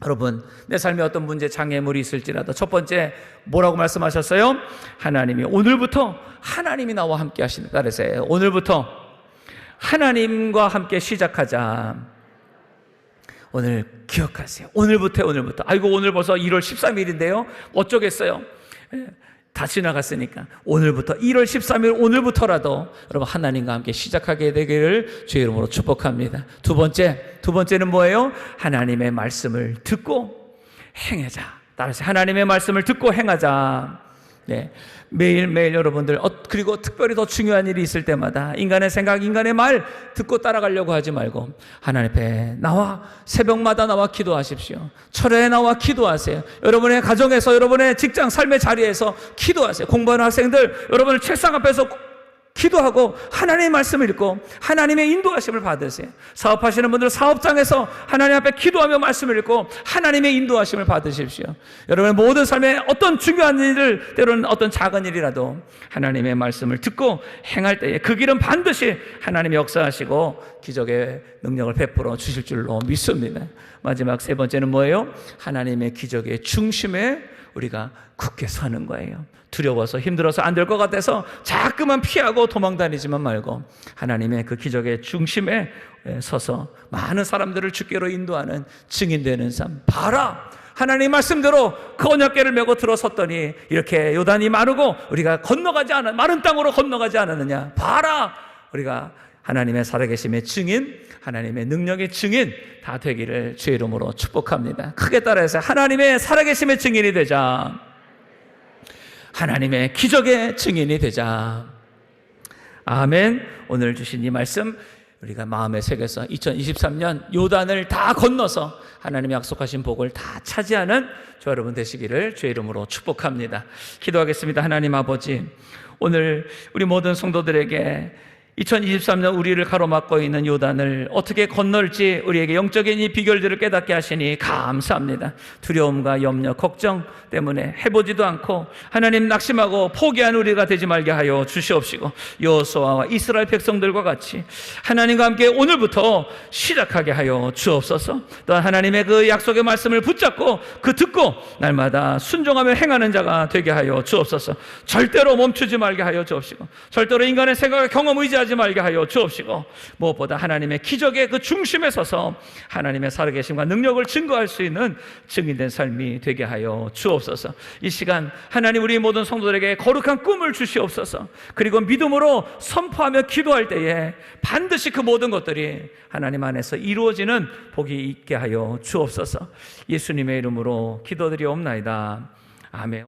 여러분 내 삶에 어떤 문제, 장애물이 있을지라도 첫 번째 뭐라고 말씀하셨어요? 하나님이 오늘부터 하나님이 나와 함께 하신다 그랬어요. 오늘부터 하나님과 함께 시작하자. 오늘 기억하세요. 오늘부터. 아이고 오늘 벌써 1월 13일인데요 어쩌겠어요. 다 지나갔으니까 오늘부터 1월 13일 오늘부터라도 여러분 하나님과 함께 시작하게 되기를 주의 이름으로 축복합니다. 두 번째는 뭐예요? 하나님의 말씀을 듣고 행하자. 따라서 하나님의 말씀을 듣고 행하자. 네, 매일매일 여러분들 그리고 특별히 더 중요한 일이 있을 때마다 인간의 생각, 인간의 말 듣고 따라가려고 하지 말고 하나님 앞에 나와 새벽마다 나와 기도하십시오. 철회에 나와 기도하세요. 여러분의 가정에서, 여러분의 직장, 삶의 자리에서 기도하세요. 공부하는 학생들 여러분을 책상 앞에서 기도하고 하나님의 말씀을 읽고 하나님의 인도하심을 받으세요. 사업하시는 분들 사업장에서 하나님 앞에 기도하며 말씀을 읽고 하나님의 인도하심을 받으십시오. 여러분의 모든 삶에 어떤 중요한 일을, 때로는 어떤 작은 일이라도 하나님의 말씀을 듣고 행할 때에 그 길은 반드시 하나님이 역사하시고 기적의 능력을 베풀어 주실 줄로 믿습니다. 마지막 세 번째는 뭐예요? 하나님의 기적의 중심에 우리가 굳게 서는 거예요. 두려워서 힘들어서 안 될 것 같아서 자꾸만 피하고 도망다니지만 말고 하나님의 그 기적의 중심에 서서 많은 사람들을 주께로 인도하는 증인되는 삶. 봐라, 하나님 말씀대로 그 언약궤를 메고 들어섰더니 이렇게 요단이 마르고 우리가 마른 땅으로 건너가지 않았느냐. 봐라, 우리가 하나님의 살아계심의 증인, 하나님의 능력의 증인 다 되기를 주의 이름으로 축복합니다. 크게 따라해서 하나님의 살아계심의 증인이 되자. 하나님의 기적의 증인이 되자. 아멘. 오늘 주신 이 말씀 우리가 마음에 새겨서 2023년 요단을 다 건너서 하나님이 약속하신 복을 다 차지하는 저 여러분 되시기를 주의 이름으로 축복합니다. 기도하겠습니다. 하나님 아버지, 오늘 우리 모든 성도들에게 2023년 우리를 가로막고 있는 요단을 어떻게 건널지 우리에게 영적인 이 비결들을 깨닫게 하시니 감사합니다. 두려움과 염려, 걱정 때문에 해보지도 않고 하나님 낙심하고 포기한 우리가 되지 말게 하여 주시옵시고, 여호수아와 이스라엘 백성들과 같이 하나님과 함께 오늘부터 시작하게 하여 주옵소서. 또한 하나님의 그 약속의 말씀을 붙잡고 그 듣고 날마다 순종하며 행하는 자가 되게 하여 주옵소서. 절대로 멈추지 말게 하여 주옵시고, 절대로 인간의 생각과 경험 의지하지 말게 하여 주옵시고, 무엇보다 하나님의 기적의 그 중심에 서서 하나님의 살아계심과 능력을 증거할 수 있는 증인된 삶이 되게 하여 주옵소서. 이 시간 하나님 우리 모든 성도들에게 거룩한 꿈을 주시옵소서. 그리고 믿음으로 선포하며 기도할 때에 반드시 그 모든 것들이 하나님 안에서 이루어지는 복이 있게 하여 주옵소서. 예수님의 이름으로 기도드리옵나이다. 아멘.